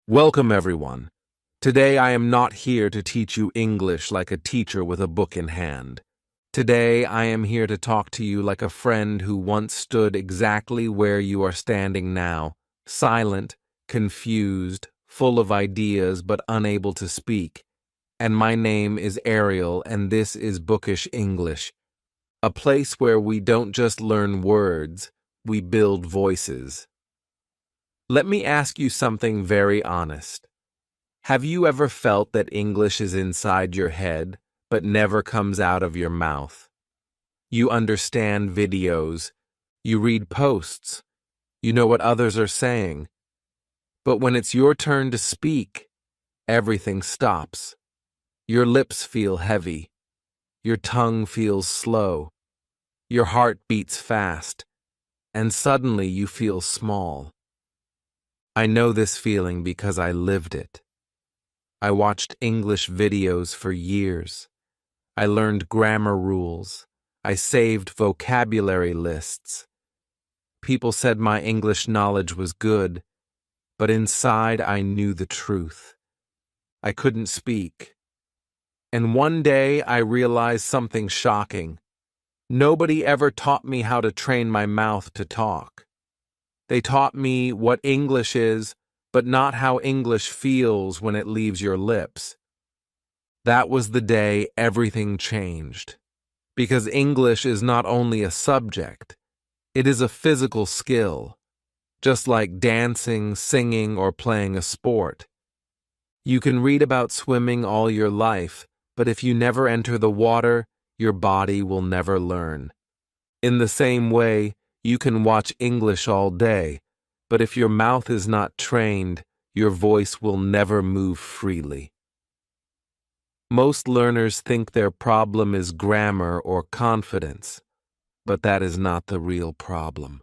Welcome, everyone. Today I am not here to teach you English like a teacher with a book in hand. Today I am here to talk to you like a friend who once stood exactly where you are standing now, silent, confused, full of ideas but unable to speak. And my name is Ariel, and this is Bookish English, a place where we don't just learn words, we build voices. Let me ask you something very honest. Have you ever felt that English is inside your head, but never comes out of your mouth? You understand videos, you read posts, you know what others are saying, but when it's your turn to speak, everything stops. Your lips feel heavy, your tongue feels slow, your heart beats fast, and suddenly you feel small. I know this feeling because I lived it. I watched English videos for years. I learned grammar rules. I saved vocabulary lists. People said my English knowledge was good, but inside I knew the truth. I couldn't speak. And one day I realized something shocking. Nobody ever taught me how to train my mouth to talk. They taught me what English is, but not how English feels when it leaves your lips. That was the day everything changed. Because English is not only a subject, it is a physical skill, just like dancing, singing, or playing a sport. You can read about swimming all your life, but if you never enter the water, your body will never learn. In the same way, you can watch English all day, but if your mouth is not trained, your voice will never move freely. Most learners think their problem is grammar or confidence, but that is not the real problem.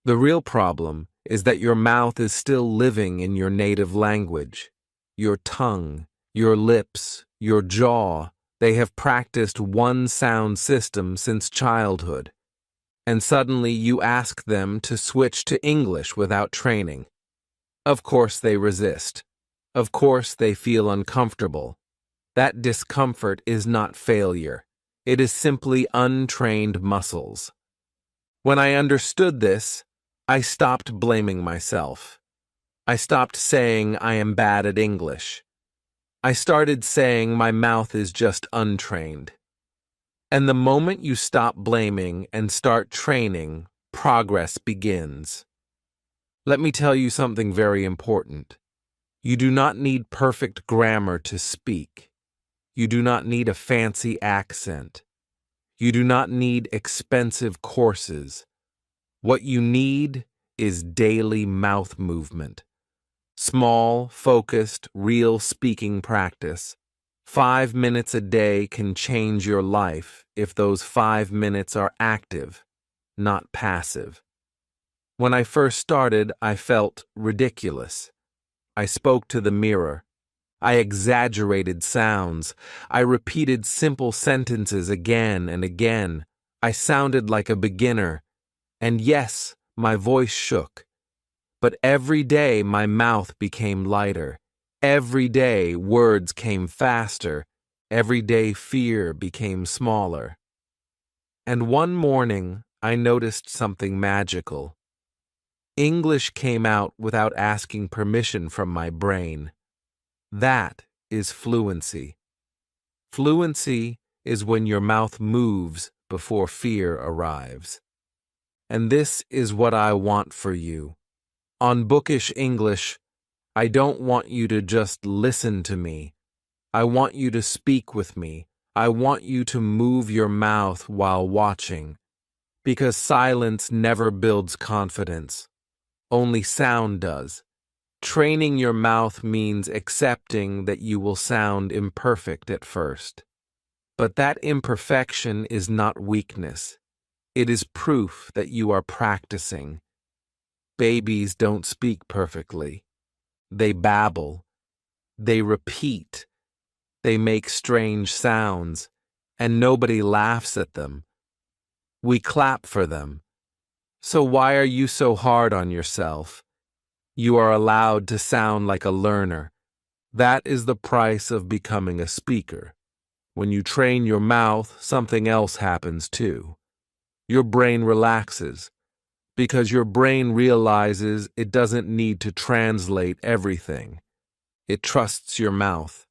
The real problem is that your mouth is still living in your native language. Your tongue, your lips, your jaw, they have practiced one sound system since childhood. And suddenly you ask them to switch to English without training. Of course they resist. Of course they feel uncomfortable. That discomfort is not failure. It is simply untrained muscles. When I understood this, I stopped blaming myself. I stopped saying I am bad at English. I started saying my mouth is just untrained. And the moment you stop blaming and start training, progress begins. Let me tell you something very important. You do not need perfect grammar to speak. You do not need a fancy accent. You do not need expensive courses. What you need is daily mouth movement. Small, focused, real speaking practice. 5 minutes a day can change your life if those 5 minutes are active, not passive. When I first started, I felt ridiculous. I spoke to the mirror. I exaggerated sounds. I repeated simple sentences again and again. I sounded like a beginner. And yes, my voice shook. But every day my mouth became lighter. Every day words came faster. Every day fear became smaller. And one morning I noticed something magical. English came out without asking permission from my brain. That is fluency. Fluency is when your mouth moves before fear arrives. And this is what I want for you. On Bookish English, I don't want you to just listen to me. I want you to speak with me. I want you to move your mouth while watching. Because silence never builds confidence. Only sound does. Training your mouth means accepting that you will sound imperfect at first. But that imperfection is not weakness. It is proof that you are practicing. Babies don't speak perfectly. They babble. They repeat. They make strange sounds, and nobody laughs at them. We clap for them. So why are you so hard on yourself? You are allowed to sound like a learner. That is the price of becoming a speaker. When you train your mouth, something else happens too. Your brain relaxes, because your brain realizes it doesn't need to translate everything. It trusts your mouth.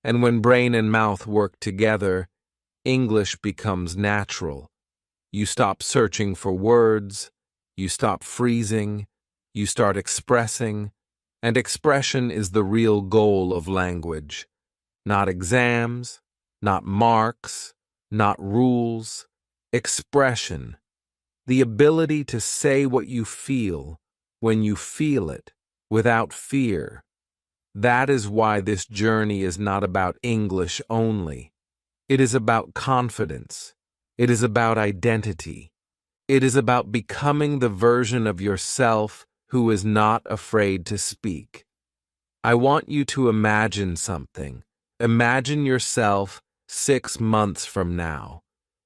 And when brain and mouth work together, English becomes natural. You stop searching for words, you stop freezing, you start expressing, and expression is the real goal of language. Not exams, not marks, not rules. Expression. The ability to say what you feel when you feel it without fear. That is why this journey is not about English only. It is about confidence. It is about identity. It is about becoming the version of yourself who is not afraid to speak. I want you to imagine something. Imagine yourself 6 months from now.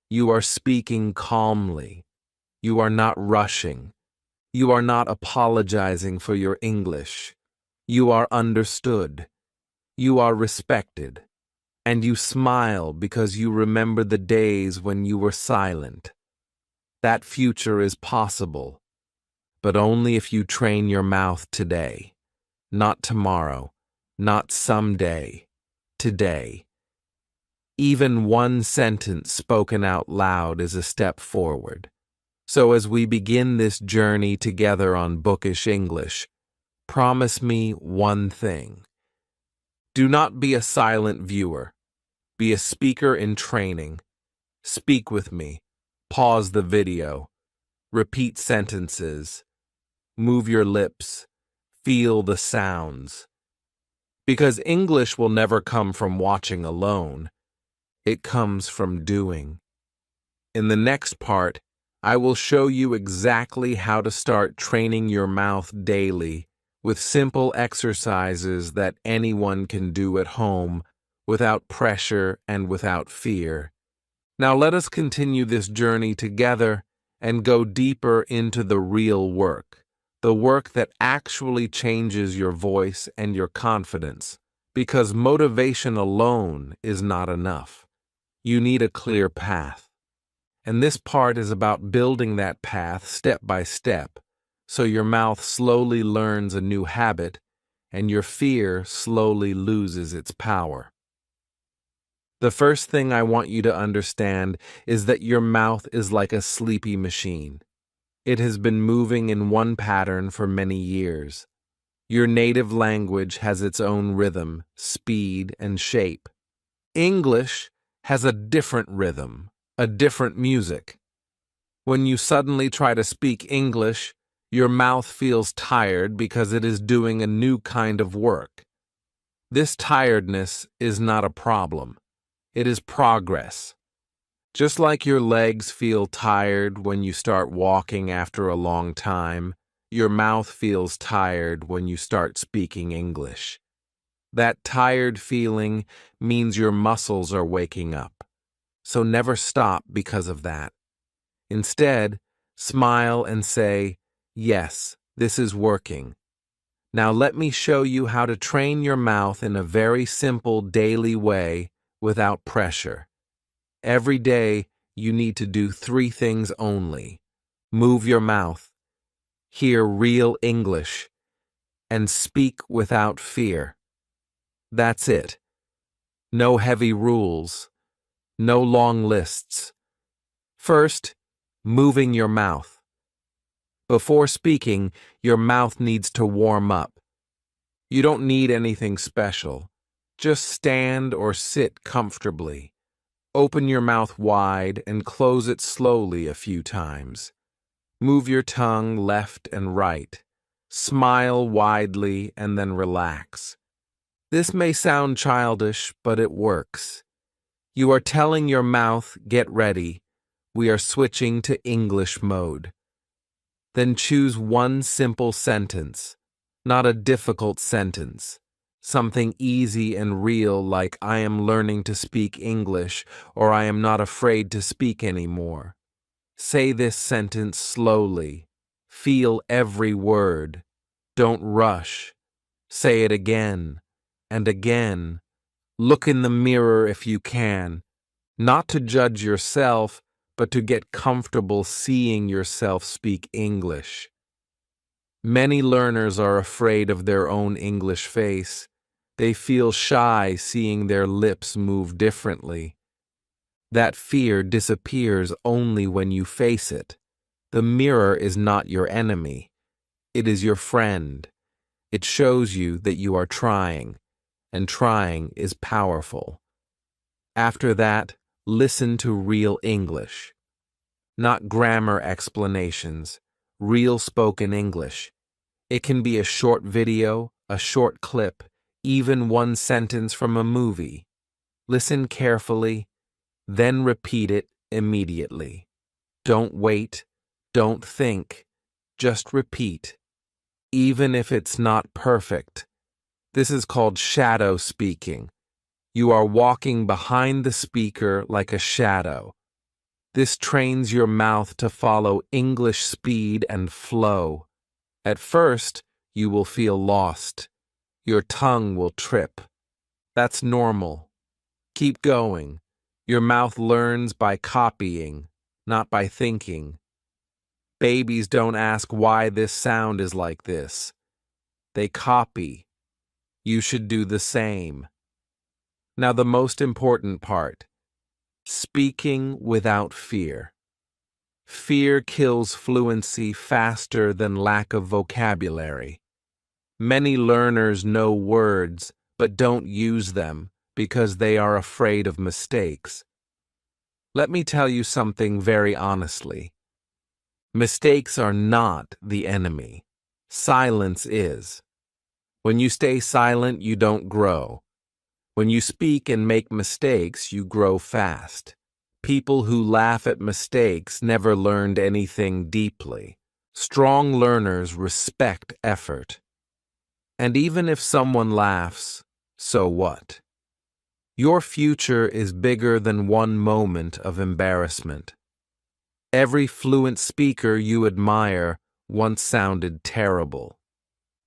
You are speaking calmly. You are not rushing. You are not apologizing for your English. You are understood. You are respected. And you smile because you remember the days when you were silent. That future is possible, but only if you train your mouth today. Not tomorrow, not someday, today. Even one sentence spoken out loud is a step forward. So as we begin this journey together on Bookish English, promise me one thing. Do not be a silent viewer. Be a speaker in training. Speak with me. Pause the video. Repeat sentences. Move your lips. Feel the sounds. Because English will never come from watching alone. It comes from doing. In the next part, I will show you exactly how to start training your mouth daily with simple exercises that anyone can do at home without pressure and without fear. Now let us continue this journey together and go deeper into the real work, the work that actually changes your voice and your confidence, because motivation alone is not enough. You need a clear path. And this part is about building that path step by step, so your mouth slowly learns a new habit and your fear slowly loses its power. The first thing I want you to understand is that your mouth is like a sleepy machine. It has been moving in one pattern for many years. Your native language has its own rhythm, speed, and shape. English has a different rhythm, a different music. When you suddenly try to speak English, your mouth feels tired because it is doing a new kind of work. This tiredness is not a problem. It is progress. Just like your legs feel tired when you start walking after a long time, your mouth feels tired when you start speaking English. That tired feeling means your muscles are waking up. So never stop because of that. Instead, smile and say, "Yes, this is working." Now let me show you how to train your mouth in a very simple daily way without pressure. Every day, you need to do 3 things only. Move your mouth, hear real English, and speak without fear. That's it. No heavy rules. No long lists. First, moving your mouth. Before speaking, your mouth needs to warm up. You don't need anything special. Just stand or sit comfortably. Open your mouth wide and close it slowly a few times. Move your tongue left and right. Smile widely and then relax. This may sound childish, but it works. You are telling your mouth, "Get ready. We are switching to English mode." Then choose one simple sentence, not a difficult sentence. Something easy and real like "I am learning to speak English" or "I am not afraid to speak anymore." Say this sentence slowly. Feel every word. Don't rush. Say it again and again. Look in the mirror if you can, not to judge yourself, but to get comfortable seeing yourself speak English. Many learners are afraid of their own English face. They feel shy seeing their lips move differently. That fear disappears only when you face it. The mirror is not your enemy. It is your friend. It shows you that you are trying, and trying is powerful. After that, listen to real English. Not grammar explanations, real spoken English. It can be a short video, a short clip, even one sentence from a movie. Listen carefully, then repeat it immediately. Don't wait, don't think, just repeat. Even if it's not perfect. This is called shadow speaking. You are walking behind the speaker like a shadow. This trains your mouth to follow English speed and flow. At first, you will feel lost. Your tongue will trip. That's normal. Keep going. Your mouth learns by copying, not by thinking. Babies don't ask why this sound is like this. They copy. You should do the same. Now the most important part. Speaking without fear. Fear kills fluency faster than lack of vocabulary. Many learners know words but don't use them because they are afraid of mistakes. Let me tell you something very honestly. Mistakes are not the enemy. Silence is. When you stay silent, you don't grow. When you speak and make mistakes, you grow fast. People who laugh at mistakes never learned anything deeply. Strong learners respect effort. And even if someone laughs, so what? Your future is bigger than one moment of embarrassment. Every fluent speaker you admire once sounded terrible.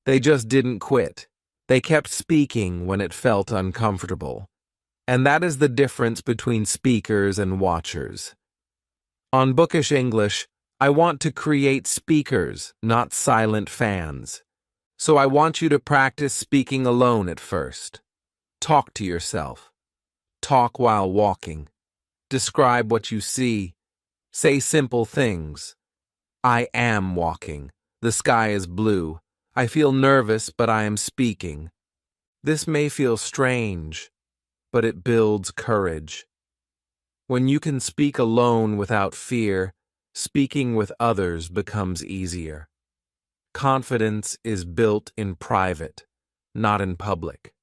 They just didn't quit. They kept speaking when it felt uncomfortable. And that is the difference between speakers and watchers. On Bookish English, I want to create speakers, not silent fans. So I want you to practice speaking alone at first. Talk to yourself. Talk while walking. Describe what you see. Say simple things. I am walking. The sky is blue. I feel nervous, but I am speaking. This may feel strange, but it builds courage. When you can speak alone without fear, speaking with others becomes easier. Confidence is built in private, not in public.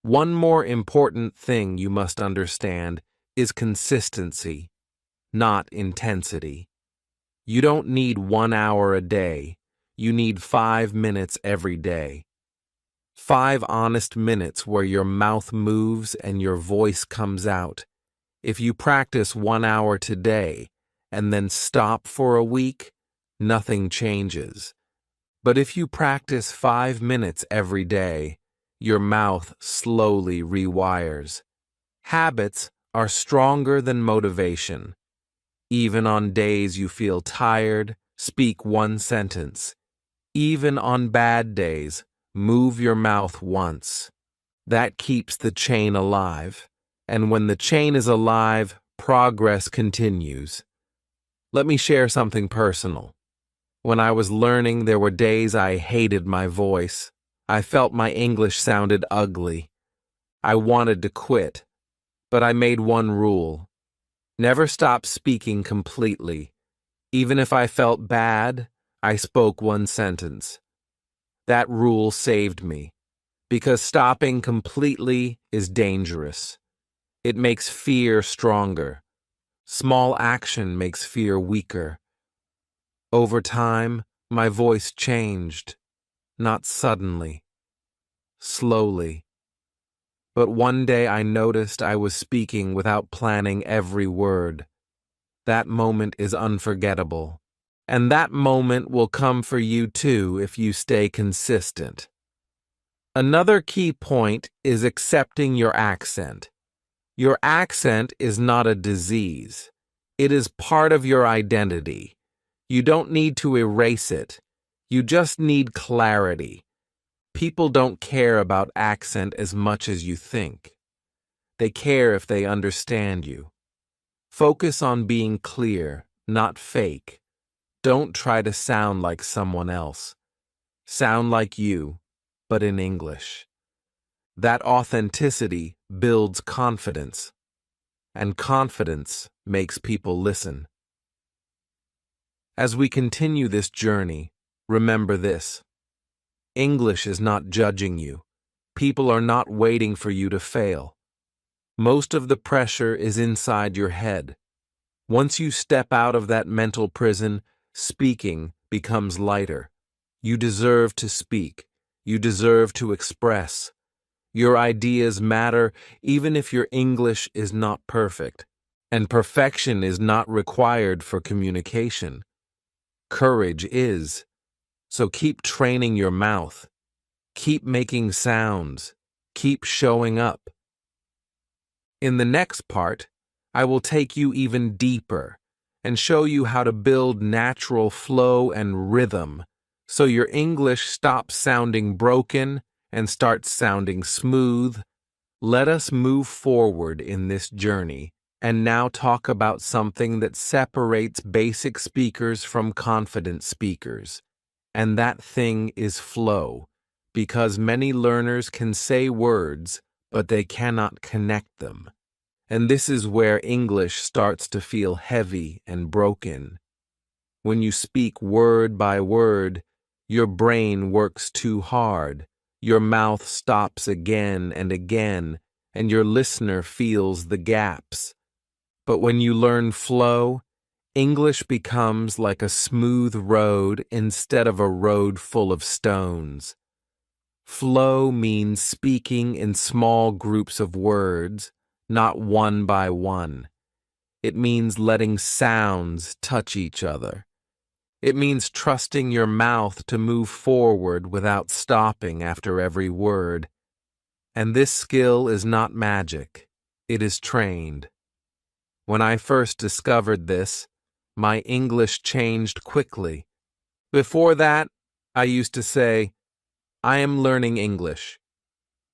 One more important thing you must understand is consistency, not intensity. You don't need 1 hour a day. You need 5 minutes every day. 5 honest minutes where your mouth moves and your voice comes out. If you practice 1 hour today and then stop for a week, nothing changes. But if you practice 5 minutes every day, your mouth slowly rewires. Habits are stronger than motivation. Even on days you feel tired, speak one sentence. Even on bad days, move your mouth once. That keeps the chain alive. And when the chain is alive, progress continues. Let me share something personal. When I was learning, there were days I hated my voice. I felt my English sounded ugly. I wanted to quit. But I made one rule. Never stop speaking completely. Even if I felt bad, I spoke one sentence. That rule saved me, because stopping completely is dangerous. It makes fear stronger. Small action makes fear weaker. Over time, my voice changed, not suddenly, slowly. But one day I noticed I was speaking without planning every word. That moment is unforgettable. And that moment will come for you too if you stay consistent. Another key point is accepting your accent. Your accent is not a disease. It is part of your identity. You don't need to erase it. You just need clarity. People don't care about accent as much as you think. They care if they understand you. Focus on being clear, not fake. Don't try to sound like someone else. Sound like you, but in English. That authenticity builds confidence, and confidence makes people listen. As we continue this journey, remember this. English is not judging you. People are not waiting for you to fail. Most of the pressure is inside your head. Once you step out of that mental prison, speaking becomes lighter. You deserve to speak. You deserve to express. Your ideas matter even if your English is not perfect. And perfection is not required for communication. Courage is. So keep training your mouth. Keep making sounds. Keep showing up. In the next part, I will take you even deeper and show you how to build natural flow and rhythm so your English stops sounding broken and starts sounding smooth. Let us move forward in this journey and now talk about something that separates basic speakers from confident speakers. And that thing is flow, because many learners can say words, but they cannot connect them. And this is where English starts to feel heavy and broken. When you speak word by word, your brain works too hard, your mouth stops again and again, and your listener feels the gaps. But when you learn flow, English becomes like a smooth road instead of a road full of stones. Flow means speaking in small groups of words, not one by one. It means letting sounds touch each other. It means trusting your mouth to move forward without stopping after every word. And this skill is not magic. It is trained. When I first discovered this, my English changed quickly. Before that, I used to say, I am learning English.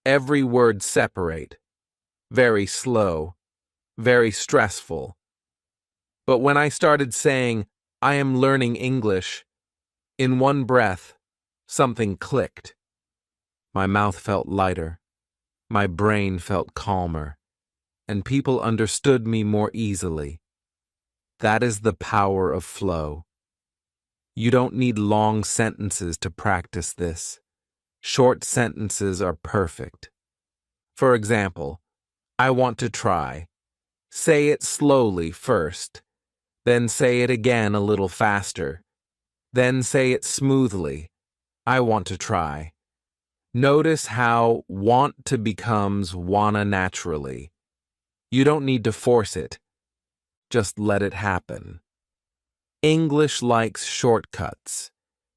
Every word separate. Very slow, very stressful. But when I started saying, I am learning English, in one breath, something clicked. My mouth felt lighter, my brain felt calmer, and people understood me more easily. That is the power of flow. You don't need long sentences to practice this. Short sentences are perfect. For example, I want to try. Say it slowly first, then say it again a little faster, then say it smoothly. I want to try. Notice how want to becomes wanna naturally. You don't need to force it. Just let it happen. English likes shortcuts.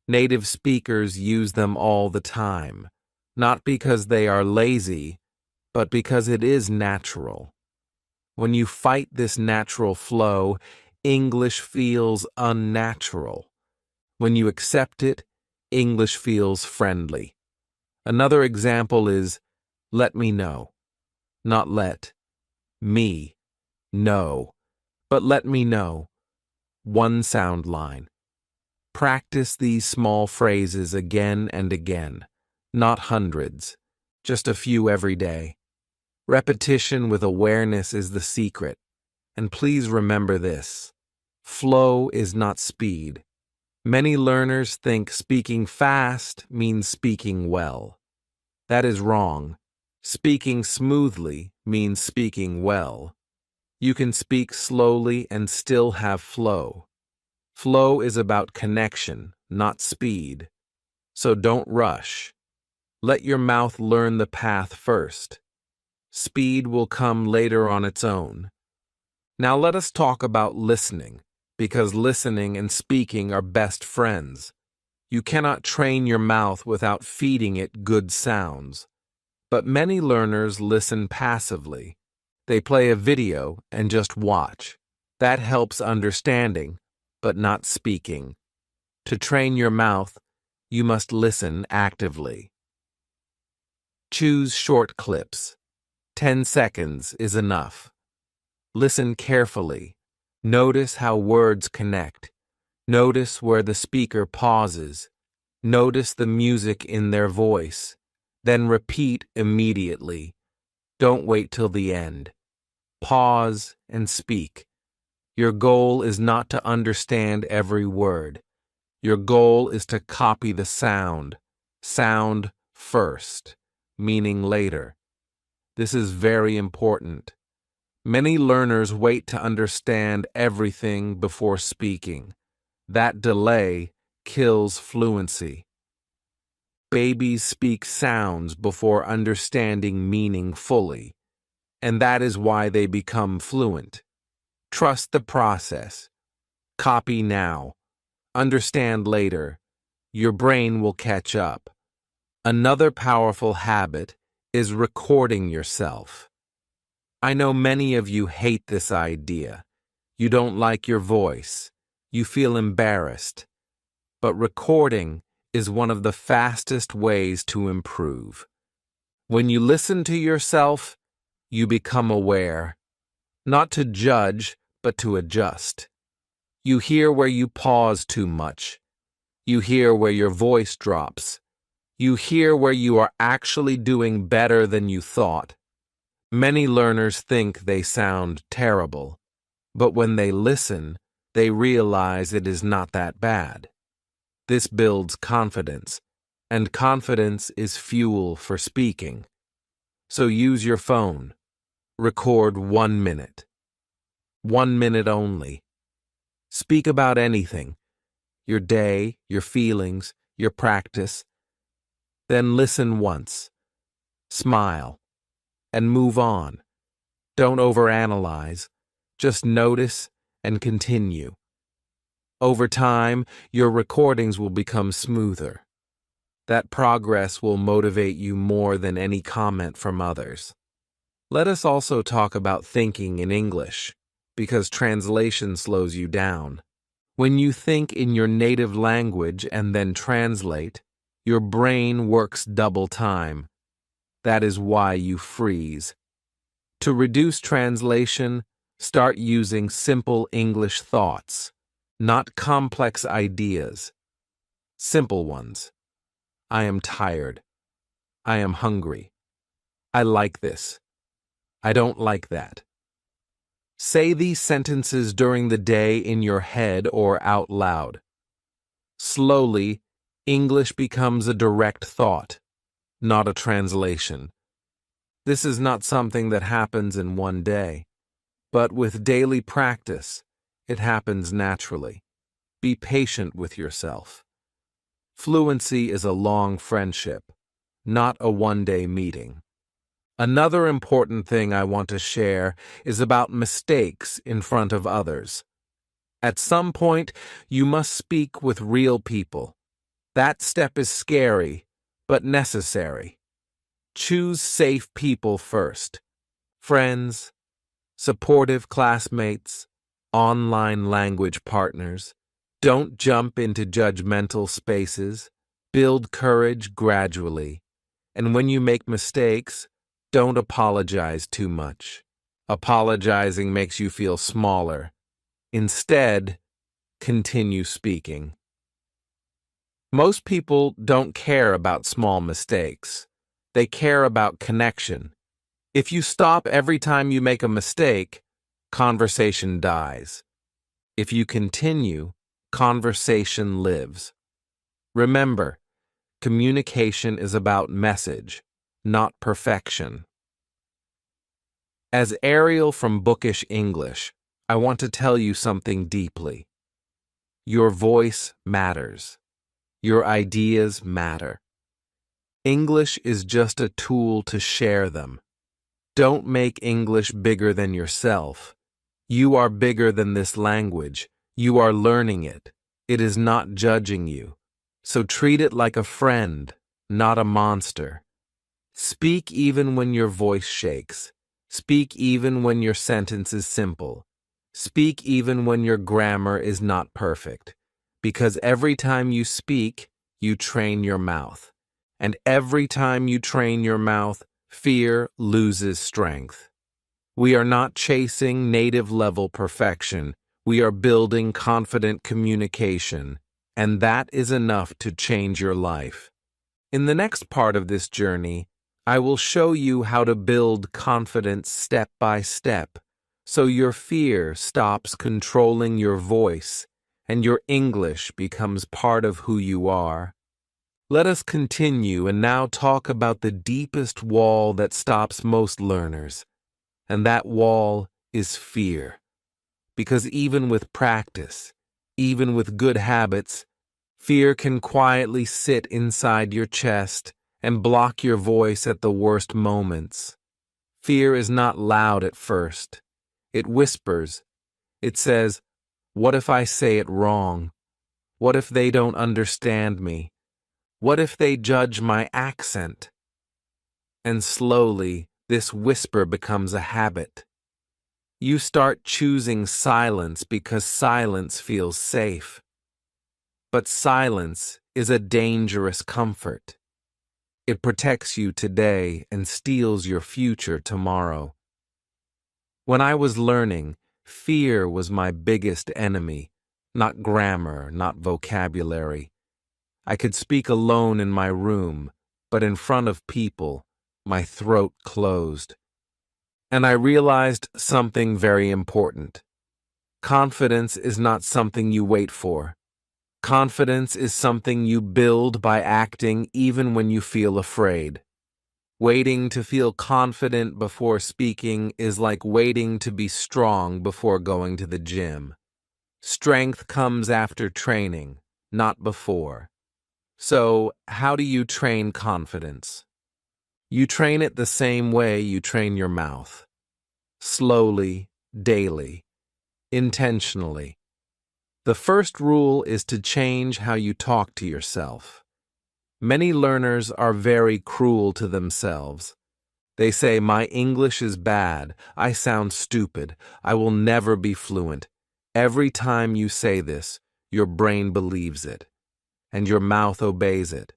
Native speakers use them all the time, not because they are lazy, but because it is natural. When you fight this natural flow, English feels unnatural. When you accept it, English feels friendly. Another example is, let me know. Not let. Me. Know. But let me know. One sound line. Practice these small phrases again and again. Not hundreds. Just a few every day. Repetition with awareness is the secret. And please remember this. Flow is not speed. Many learners think speaking fast means speaking well. That is wrong. Speaking smoothly means speaking well. You can speak slowly and still have flow. Flow is about connection, not speed. So don't rush. Let your mouth learn the path first. Speed will come later on its own. Now let us talk about listening. because listening and speaking are best friends. You cannot train your mouth without feeding it good sounds. But many learners listen passively. They play a video and just watch. That helps understanding, but not speaking. To train your mouth, you must listen actively. Choose short clips. 10 seconds is enough. Listen carefully. Notice how words connect. Notice where the speaker pauses. Notice the music in their voice. Then repeat immediately. Don't wait till the end. Pause and speak. Your goal is not to understand every word. Your goal is to copy the sound. Sound first, meaning later. This is very important. Many learners wait to understand everything before speaking. That delay kills fluency. Babies speak sounds before understanding meaning fully, and that is why they become fluent. Trust the process. Copy now. Understand later. Your brain will catch up. Another powerful habit is recording yourself. I know many of you hate this idea. You don't like your voice. You feel embarrassed. But recording is one of the fastest ways to improve. When you listen to yourself, you become aware, not to judge, but to adjust. You hear where you pause too much. You hear where your voice drops. You hear where you are actually doing better than you thought. Many learners think they sound terrible, but when they listen, they realize it is not that bad. This builds confidence, and confidence is fuel for speaking. So use your phone. Record 1 minute. 1 minute only. Speak about anything, your day, your feelings, your practice. Then listen once. Smile. And move on. Don't overanalyze. Just notice and continue. Over time, your recordings will become smoother. That progress will motivate you more than any comment from others. Let us also talk about thinking in English, because translation slows you down. When you think in your native language and then translate, your brain works double time. That is why you freeze. To reduce translation, start using simple English thoughts, not complex ideas. Simple ones. I am tired. I am hungry. I like this. I don't like that. Say these sentences during the day in your head or out loud. Slowly, English becomes a direct thought, not a translation. This is not something that happens in one day, but with daily practice, it happens naturally. Be patient with yourself. Fluency is a long friendship, not a one-day meeting. Another important thing I want to share is about mistakes in front of others. At some point, you must speak with real people. That step is scary, but necessary. Choose safe people first. Friends, supportive classmates, online language partners. Don't jump into judgmental spaces. Build courage gradually. And when you make mistakes, don't apologize too much. Apologizing makes you feel smaller. Instead, continue speaking. Most people don't care about small mistakes. They care about connection. If you stop every time you make a mistake, conversation dies. If you continue, conversation lives. Remember, communication is about message, not perfection. As Ariel from Bookish English, I want to tell you something deeply. Your voice matters. Your ideas matter. English is just a tool to share them. Don't make English bigger than yourself. You are bigger than this language. You are learning it. It is not judging you. So treat it like a friend, not a monster. Speak even when your voice shakes. Speak even when your sentence is simple. Speak even when your grammar is not perfect. Because every time you speak, you train your mouth. And every time you train your mouth, fear loses strength. We are not chasing native-level perfection. We are building confident communication. And that is enough to change your life. In the next part of this journey, I will show you how to build confidence step by step, so your fear stops controlling your voice and your English becomes part of who you are. Let us continue and now talk about the deepest wall that stops most learners, and that wall is fear. Because even with practice, even with good habits, fear can quietly sit inside your chest and block your voice at the worst moments. Fear is not loud at first. It whispers. It says, "What if I say it wrong? What if they don't understand me? What if they judge my accent?" And slowly, this whisper becomes a habit. You start choosing silence because silence feels safe. But silence is a dangerous comfort. It protects you today and steals your future tomorrow. When I was learning, fear was my biggest enemy, not grammar, not vocabulary. I could speak alone in my room, but in front of people, my throat closed. And I realized something very important. Confidence is not something you wait for. Confidence is something you build by acting even when you feel afraid. Waiting to feel confident before speaking is like waiting to be strong before going to the gym. Strength comes after training, not before. So, how do you train confidence? You train it the same way you train your mouth. Slowly, daily, intentionally. The first rule is to change how you talk to yourself. Many learners are very cruel to themselves. They say, "My English is bad, I sound stupid, I will never be fluent." Every time you say this, your brain believes it, and your mouth obeys it.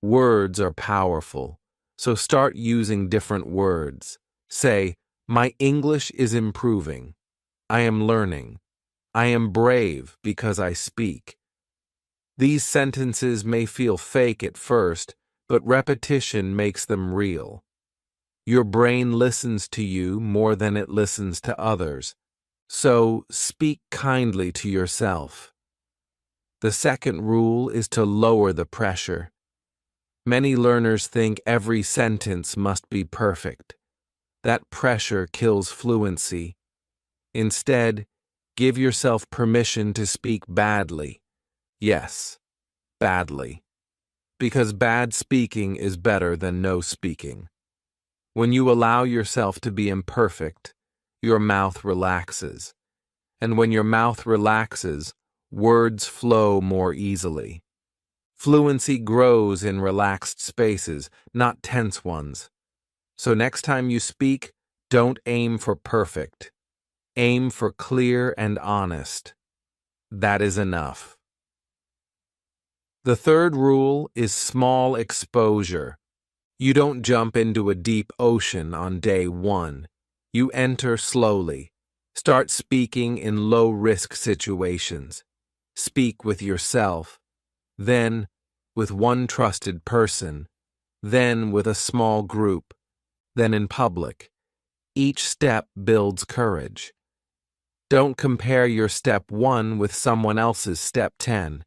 Words are powerful, so start using different words. Say, "My English is improving. I am learning. I am brave because I speak." These sentences may feel fake at first, but repetition makes them real. Your brain listens to you more than it listens to others, so speak kindly to yourself. The second rule is to lower the pressure. Many learners think every sentence must be perfect. That pressure kills fluency. Instead, give yourself permission to speak badly. Yes, badly. Because bad speaking is better than no speaking. When you allow yourself to be imperfect, your mouth relaxes. And when your mouth relaxes, words flow more easily. Fluency grows in relaxed spaces, not tense ones. So next time you speak, don't aim for perfect. Aim for clear and honest. That is enough. The third rule is small exposure. You don't jump into a deep ocean on day one. You enter slowly. Start speaking in low-risk situations. Speak with yourself, then with one trusted person, then with a small group, then in public. Each step builds courage. Don't compare your step 1 with someone else's step 10.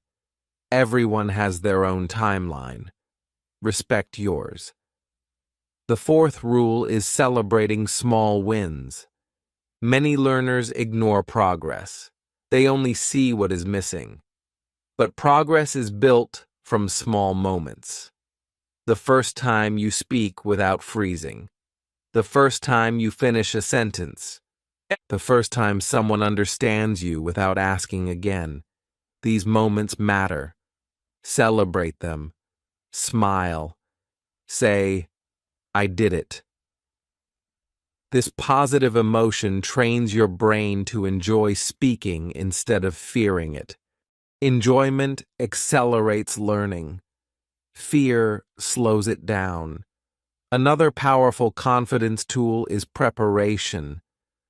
Everyone has their own timeline. Respect yours. The fourth rule is celebrating small wins. Many learners ignore progress. They only see what is missing. But progress is built from small moments. The first time you speak without freezing. The first time you finish a sentence. The first time someone understands you without asking again. These moments matter. Celebrate them. Smile. Say, I did it. This positive emotion trains your brain to enjoy speaking instead of fearing it. Enjoyment accelerates learning. Fear slows it down. Another powerful confidence tool is preparation.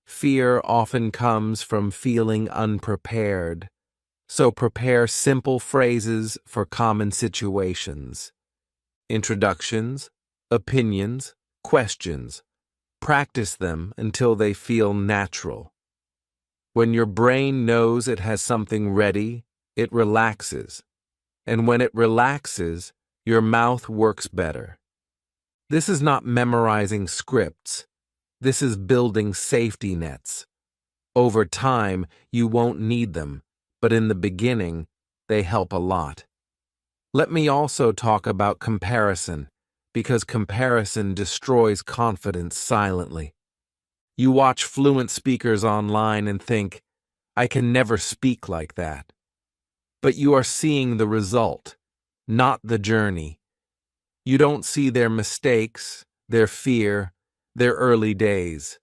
Fear often comes from feeling unprepared. So prepare simple phrases for common situations. Introductions, opinions, questions. Practice them until they feel natural. When your brain knows it has something ready, it relaxes. And when it relaxes, your mouth works better. This is not memorizing scripts. This is building safety nets. Over time, you won't need them, but in the beginning, they help a lot. Let me also talk about comparison, because comparison destroys confidence silently. You watch fluent speakers online and think, I can never speak like that. But you are seeing the result, not the journey. You don't see their mistakes, their fear, their early days.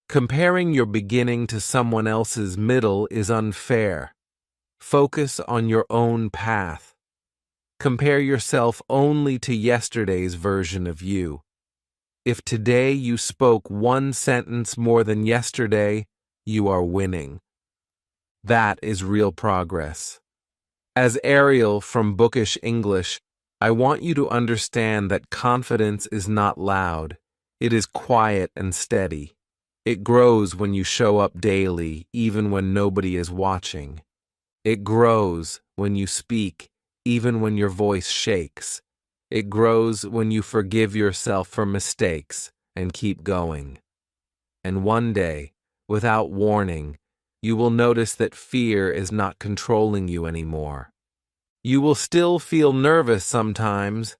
Comparing your beginning to someone else's middle is unfair. Focus on your own path. Compare yourself only to yesterday's version of you. If today you spoke one sentence more than yesterday, you are winning. That is real progress. As Ariel from Bookish English, I want you to understand that confidence is not loud. It is quiet and steady. It grows when you show up daily, even when nobody is watching. It grows when you speak, even when your voice shakes. It grows when you forgive yourself for mistakes and keep going. And one day, without warning, you will notice that fear is not controlling you anymore. You will still feel nervous sometimes,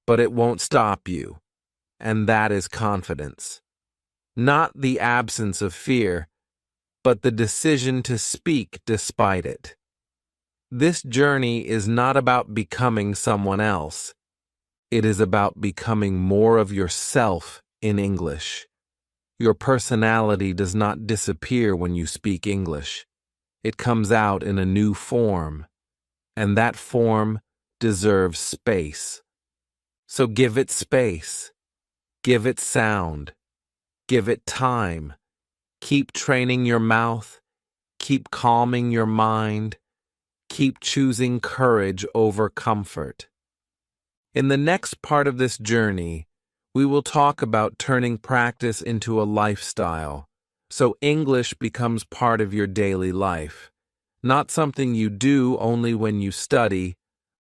but it won't stop you. And that is confidence. Not the absence of fear, but the decision to speak despite it. This journey is not about becoming someone else. It is about becoming more of yourself in English. Your personality does not disappear when you speak English. It comes out in a new form, and that form deserves space. So give it space. Give it sound. Give it time. Keep training your mouth. Keep calming your mind. Keep choosing courage over comfort. In the next part of this journey, we will talk about turning practice into a lifestyle, so English becomes part of your daily life. Not something you do only when you study.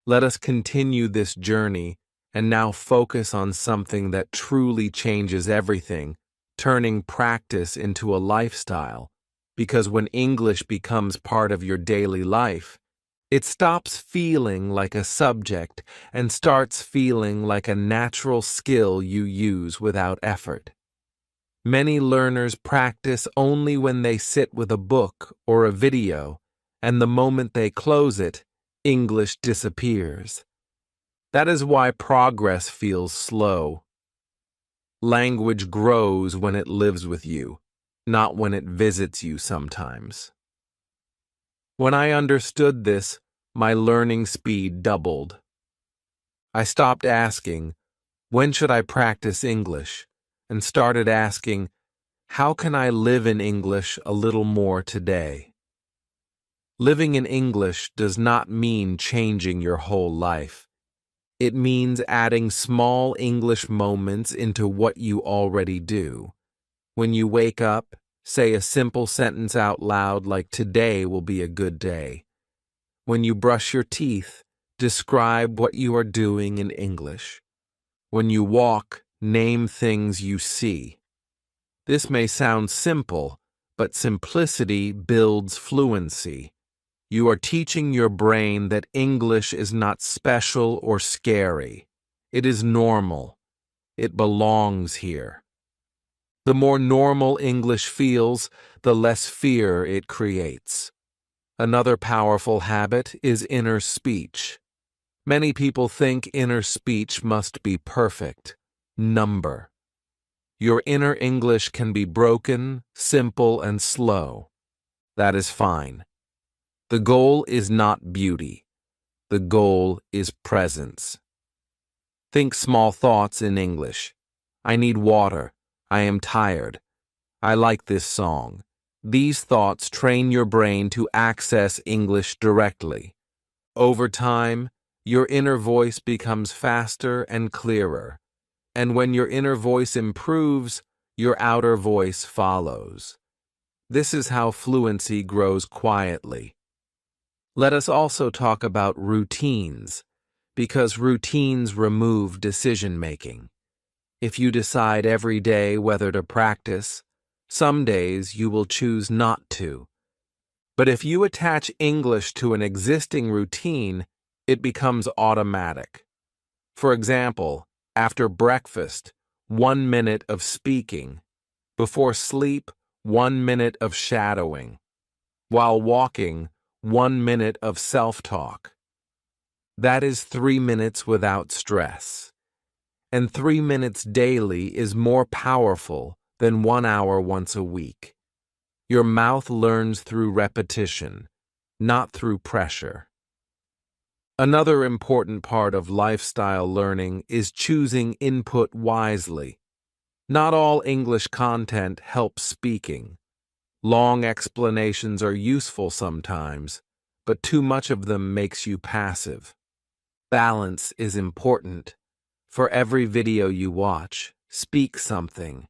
Let us continue this journey and now focus on something that truly changes everything, turning practice into a lifestyle. Because when English becomes part of your daily life, it stops feeling like a subject and starts feeling like a natural skill you use without effort. Many learners practice only when they sit with a book or a video, and the moment they close it, English disappears. That is why progress feels slow. Language grows when it lives with you, not when it visits you sometimes. When I understood this, my learning speed doubled. I stopped asking, when should I practice English? And started asking, how can I live in English a little more today? Living in English does not mean changing your whole life. It means adding small English moments into what you already do. When you wake up, say a simple sentence out loud like today will be a good day. When you brush your teeth, describe what you are doing in English. When you walk, name things you see. This may sound simple, but simplicity builds fluency. You are teaching your brain that English is not special or scary. It is normal. It belongs here. The more normal English feels, the less fear it creates. Another powerful habit is inner speech. Many people think inner speech must be perfect. Number. Your inner English can be broken, simple, and slow. That is fine. The goal is not beauty. The goal is presence. Think small thoughts in English. I need water. I am tired. I like this song. These thoughts train your brain to access English directly. Over time, your inner voice becomes faster and clearer. And when your inner voice improves, your outer voice follows. This is how fluency grows quietly. Let us also talk about routines, because routines remove decision-making. If you decide every day whether to practice, some days you will choose not to. But if you attach English to an existing routine, it becomes automatic. For example, after breakfast, 1 minute of speaking. Before sleep, 1 minute of shadowing. While walking, 1 minute of self-talk. That is 3 minutes without stress. And 3 minutes daily is more powerful than 1 hour once a week. Your mouth learns through repetition, not through pressure. Another important part of lifestyle learning is choosing input wisely. Not all English content helps speaking. Long explanations are useful sometimes, but too much of them makes you passive. Balance is important. For every video you watch, speak something,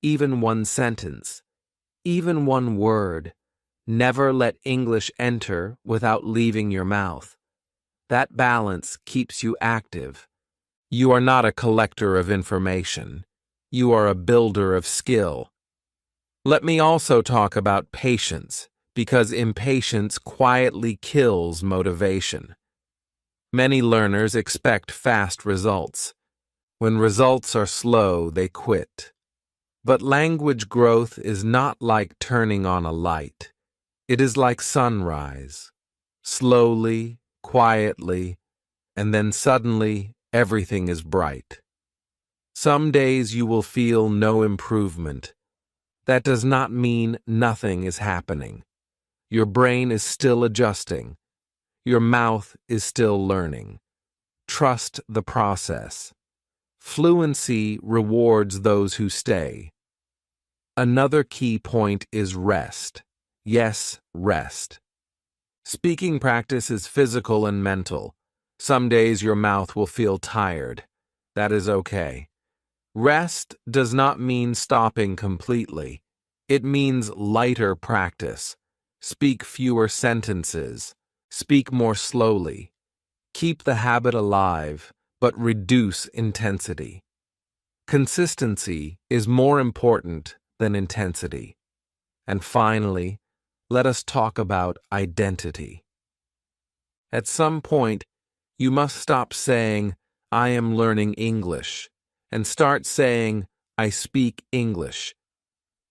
even one sentence, even one word. Never let English enter without leaving your mouth. That balance keeps you active. You are not a collector of information. You are a builder of skill. Let me also talk about patience, because impatience quietly kills motivation. Many learners expect fast results. When results are slow, they quit. But language growth is not like turning on a light. It is like sunrise. Slowly, quietly, and then suddenly everything is bright. Some days you will feel no improvement. That does not mean nothing is happening. Your brain is still adjusting. Your mouth is still learning. Trust the process. Fluency rewards those who stay. Another key point is rest. Yes, rest. Speaking practice is physical and mental. Some days your mouth will feel tired. That is okay. Rest does not mean stopping completely. It means lighter practice. Speak fewer sentences. Speak more slowly. Keep the habit alive, but reduce intensity. Consistency is more important than intensity. And finally, let us talk about identity. At some point, you must stop saying, I am learning English, and start saying, I speak English.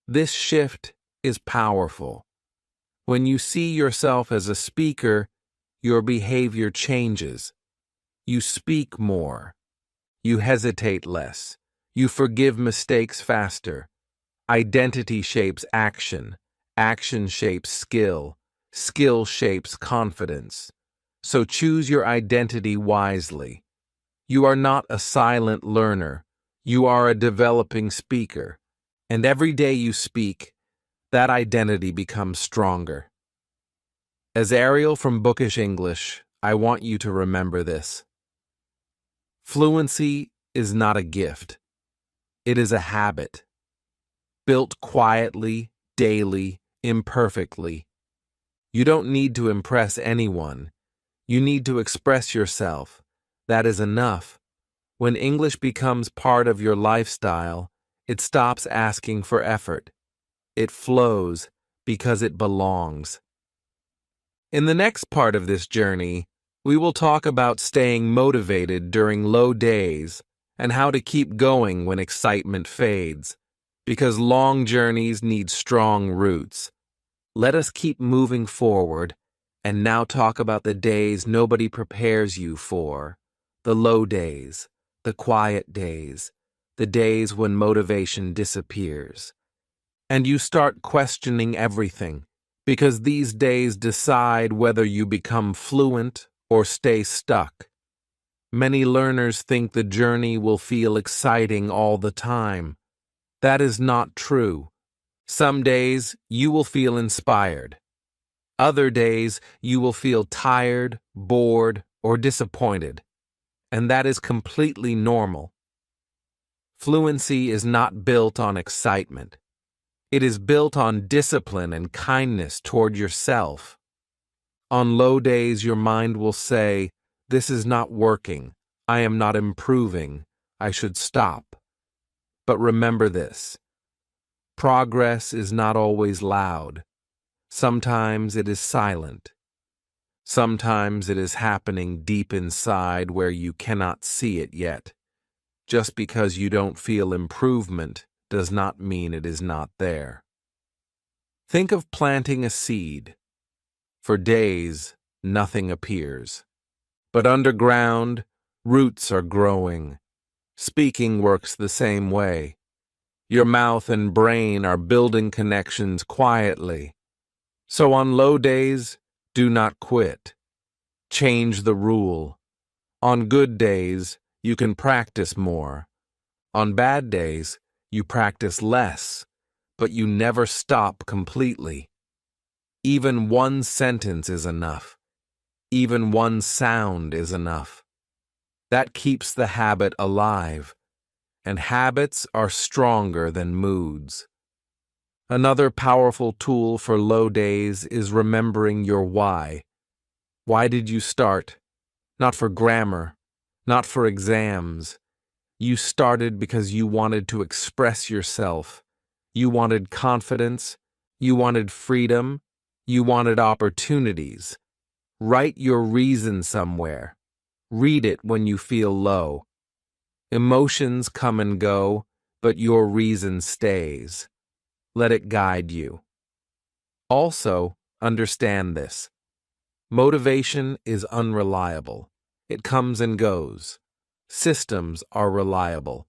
This shift is powerful. When you see yourself as a speaker, your behavior changes. You speak more. You hesitate less. You forgive mistakes faster. Identity shapes action. Action shapes skill. Skill shapes confidence. So choose your identity wisely. You are not a silent learner. You are a developing speaker. And every day you speak, that identity becomes stronger. As Ariel from Bookish English, I want you to remember this. Fluency is not a gift. It is a habit. Built quietly, daily, imperfectly. You don't need to impress anyone. You need to express yourself. That is enough. When English becomes part of your lifestyle, it stops asking for effort. It flows because it belongs. In the next part of this journey, we will talk about staying motivated during low days and how to keep going when excitement fades. because long journeys need strong roots. Let us keep moving forward and now talk about the days nobody prepares you for, the low days, the quiet days, the days when motivation disappears. And you start questioning everything, because these days decide whether you become fluent or stay stuck. Many learners think the journey will feel exciting all the time. That is not true. Some days you will feel inspired. Other days you will feel tired, bored, or disappointed. And that is completely normal. Fluency is not built on excitement. It is built on discipline and kindness toward yourself. On low days, your mind will say, "This is not working. I am not improving. I should stop." But remember this: progress is not always loud. Sometimes it is silent. Sometimes it is happening deep inside where you cannot see it yet. Just because you don't feel improvement does not mean it is not there. Think of planting a seed. For days, nothing appears. But underground, roots are growing. Speaking works the same way. Your mouth and brain are building connections quietly. So on low days, do not quit. Change the rule. On good days, you can practice more. On bad days, you practice less, but you never stop completely. Even one sentence is enough. Even one sound is enough. That keeps the habit alive, and habits are stronger than moods. Another powerful tool for low days is remembering your why. Why did you start? Not for grammar, not for exams. You started because you wanted to express yourself. You wanted confidence. You wanted freedom. You wanted opportunities. Write your reason somewhere. Read it when you feel low. Emotions come and go, but your reason stays. Let it guide you. Also, understand this: motivation is unreliable. It comes and goes. Systems are reliable.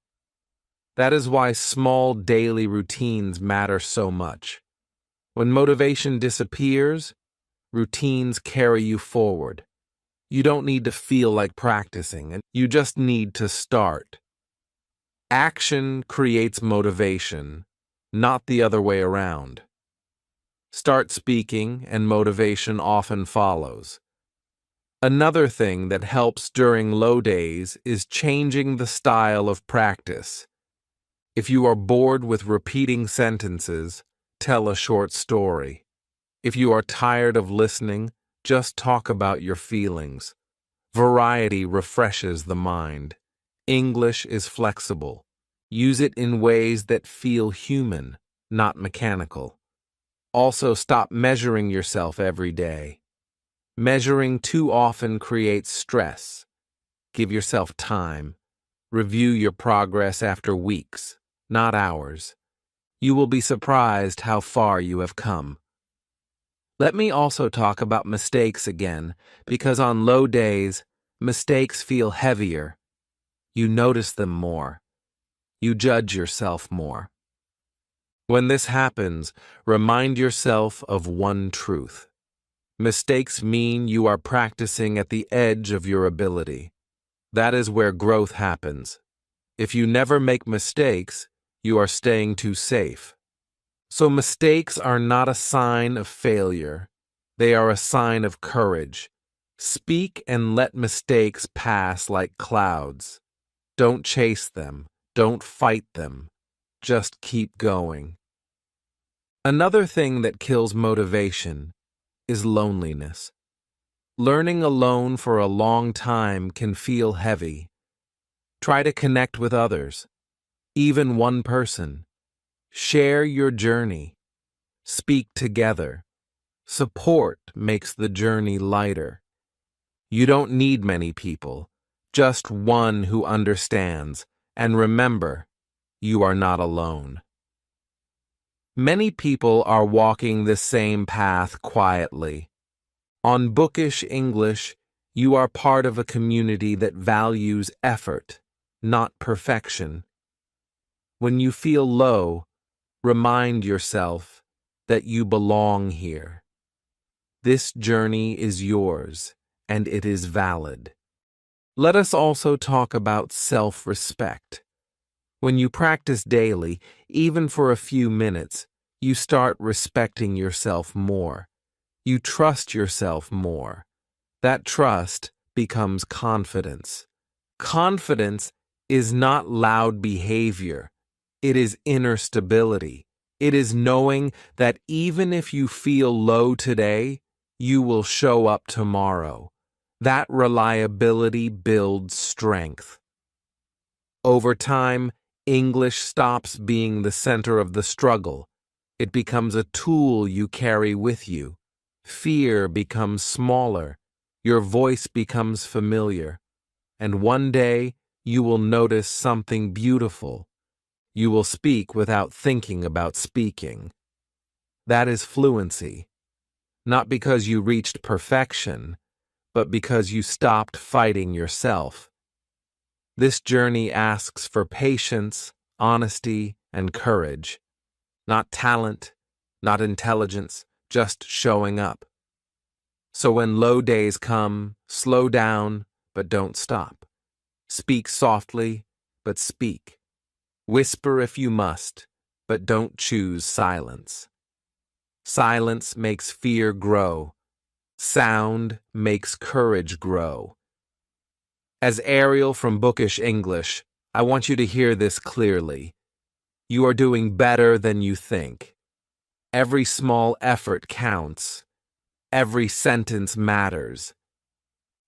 That is why small daily routines matter so much. When motivation disappears, routines carry you forward. You don't need to feel like practicing, and you just need to start. Action creates motivation, not the other way around. Start speaking, and motivation often follows. Another thing that helps during low days is changing the style of practice. If you are bored with repeating sentences, tell a short story. If you are tired of listening, just talk about your feelings. Variety refreshes the mind. English is flexible. Use it in ways that feel human, not mechanical. Also, stop measuring yourself every day. Measuring too often creates stress. Give yourself time. Review your progress after weeks, not hours. You will be surprised how far you have come. Let me also talk about mistakes again, because on low days, mistakes feel heavier. You notice them more. You judge yourself more. When this happens, remind yourself of one truth. Mistakes mean you are practicing at the edge of your ability. That is where growth happens. If you never make mistakes, you are staying too safe. So mistakes are not a sign of failure. They are a sign of courage. Speak and let mistakes pass like clouds. Don't chase them. Don't fight them. Just keep going. Another thing that kills motivation is loneliness. Learning alone for a long time can feel heavy. Try to connect with others, even one person. Share your journey. Speak together. Support makes the journey lighter. You don't need many people, just one who understands. And remember, you are not alone. Many people are walking the same path quietly. On Bookish English, you are part of a community that values effort, not perfection. When you feel low, remind yourself that you belong here. This journey is yours, and it is valid. Let us also talk about self-respect. When you practice daily, even for a few minutes, you start respecting yourself more. You trust yourself more. That trust becomes confidence. Confidence is not loud behavior. It is inner stability. It is knowing that even if you feel low today, you will show up tomorrow. That reliability builds strength. Over time, English stops being the center of the struggle. It becomes a tool you carry with you. Fear becomes smaller. Your voice becomes familiar. And one day, you will notice something beautiful. You will speak without thinking about speaking. That is fluency. Not because you reached perfection, but because you stopped fighting yourself. This journey asks for patience, honesty, and courage. Not talent, not intelligence, just showing up. So when low days come, slow down, but don't stop. Speak softly, but speak. Whisper if you must, but don't choose silence. Silence makes fear grow. Sound makes courage grow. As Ariel from Bookish English, I want you to hear this clearly. You are doing better than you think. Every small effort counts. Every sentence matters.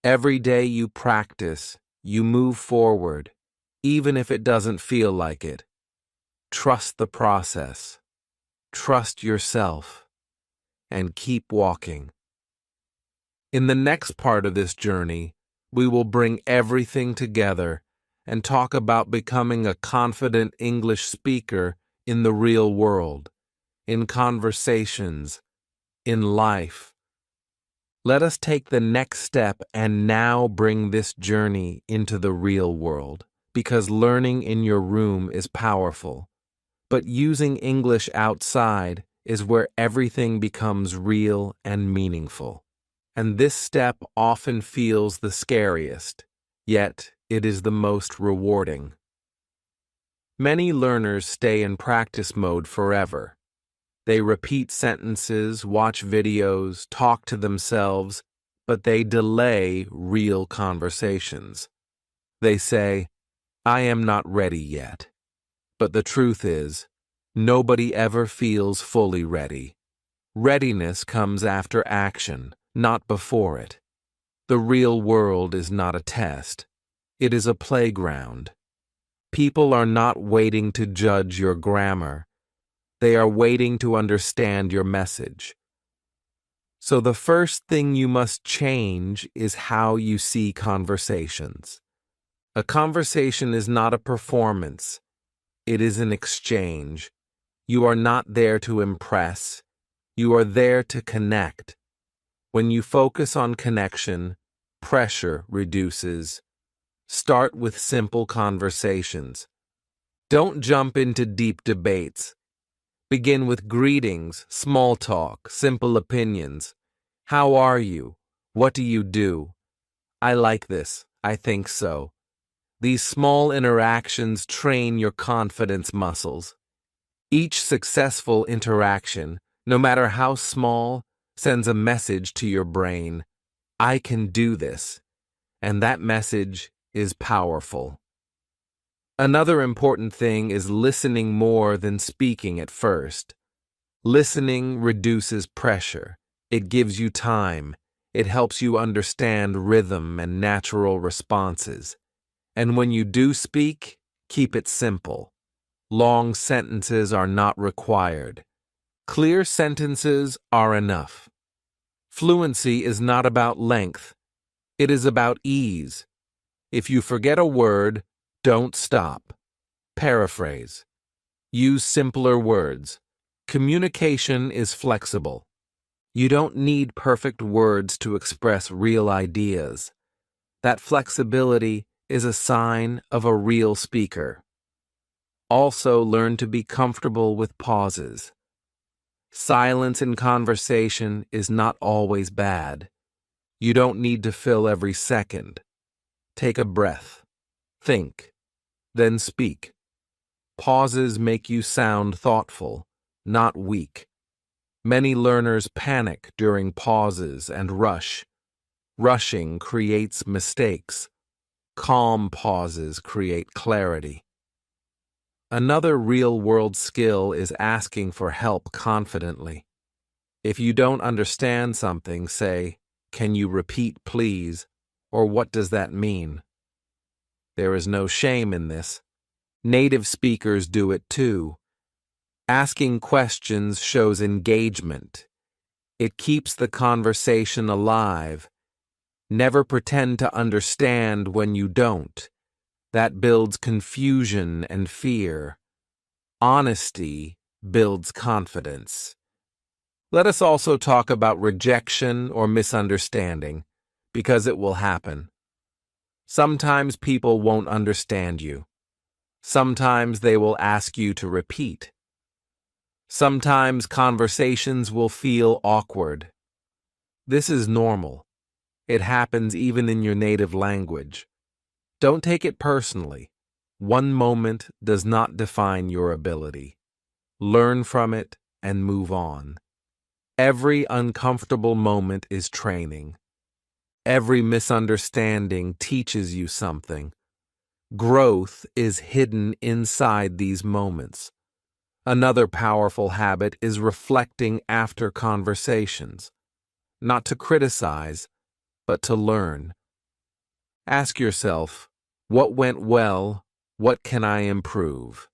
Every day you practice, you move forward, even if it doesn't feel like it. Trust the process. Trust yourself. And keep walking. In the next part of this journey, we will bring everything together and talk about becoming a confident English speaker in the real world, in conversations, in life. Let us take the next step and now bring this journey into the real world, because learning in your room is powerful, but using English outside is where everything becomes real and meaningful. And this step often feels the scariest, yet it is the most rewarding. Many learners stay in practice mode forever. They repeat sentences, watch videos, talk to themselves, but they delay real conversations. They say, "I am not ready yet." But the truth is, nobody ever feels fully ready. Readiness comes after action, not before it. The real world is not a test. It is a playground. People are not waiting to judge your grammar. They are waiting to understand your message. So the first thing you must change is how you see conversations. A conversation is not a performance. It is an exchange. You are not there to impress. You are there to connect. When you focus on connection, pressure reduces. Start with simple conversations. Don't jump into deep debates. Begin with greetings, small talk, simple opinions. How are you? What do you do? I like this. I think so. These small interactions train your confidence muscles. Each successful interaction, no matter how small, sends a message to your brain. I can do this. And that message is powerful. Another important thing is listening more than speaking at first. Listening reduces pressure. It gives you time. It helps you understand rhythm and natural responses. And when you do speak, keep it simple. Long sentences are not required. Clear sentences are enough. Fluency is not about length. It is about ease. If you forget a word, don't stop. Paraphrase. Use simpler words. Communication is flexible. You don't need perfect words to express real ideas. That flexibility is a sign of a real speaker. Also, learn to be comfortable with pauses. Silence in conversation is not always bad. You don't need to fill every second. Take a breath. Think. Then speak. Pauses make you sound thoughtful, not weak. Many learners panic during pauses and rush. Rushing creates mistakes. Calm pauses create clarity. Another real-world skill is asking for help confidently. If you don't understand something, say, "Can you repeat, please?" or "What does that mean?" There is no shame in this. Native speakers do it too. Asking questions shows engagement. It keeps the conversation alive. Never pretend to understand when you don't. That builds confusion and fear. Honesty builds confidence. Let us also talk about rejection or misunderstanding, because it will happen. Sometimes people won't understand you. Sometimes they will ask you to repeat. Sometimes conversations will feel awkward. This is normal. It happens even in your native language. Don't take it personally. One moment does not define your ability. Learn from it and move on. Every uncomfortable moment is training. Every misunderstanding teaches you something. Growth is hidden inside these moments. Another powerful habit is reflecting after conversations. Not to criticize, but to learn. Ask yourself, what went well? What can I improve?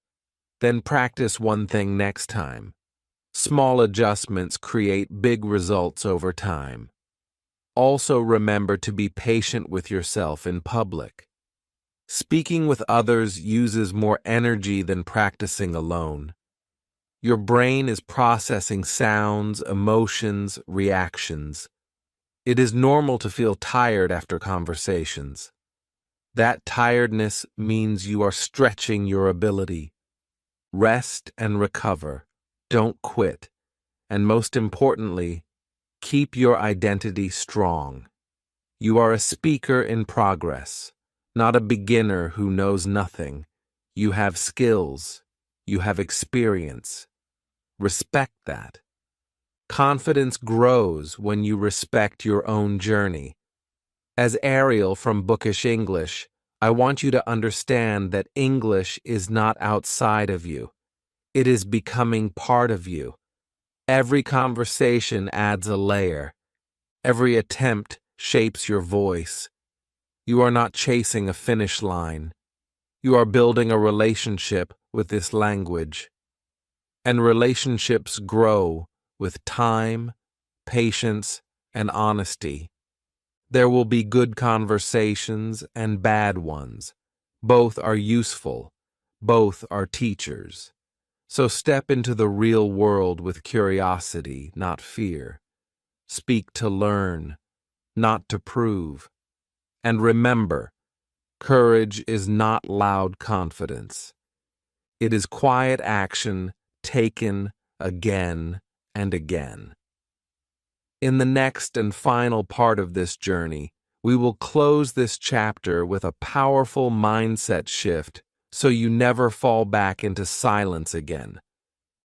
Then practice one thing next time. Small adjustments create big results over time. Also remember to be patient with yourself in public. Speaking with others uses more energy than practicing alone. Your brain is processing sounds, emotions, reactions. It is normal to feel tired after conversations. That tiredness means you are stretching your ability. Rest and recover. Don't quit. And most importantly, keep your identity strong. You are a speaker in progress, not a beginner who knows nothing. You have skills. You have experience. Respect that. Confidence grows when you respect your own journey. As Ariel from Bookish English, I want you to understand that English is not outside of you. It is becoming part of you. Every conversation adds a layer. Every attempt shapes your voice. You are not chasing a finish line. You are building a relationship with this language. And relationships grow with time, patience, and honesty. There will be good conversations and bad ones. Both are useful. Both are teachers. So step into the real world with curiosity, not fear. Speak to learn, not to prove. And remember, courage is not loud confidence. It is quiet action taken again and again. In the next and final part of this journey, we will close this chapter with a powerful mindset shift so you never fall back into silence again.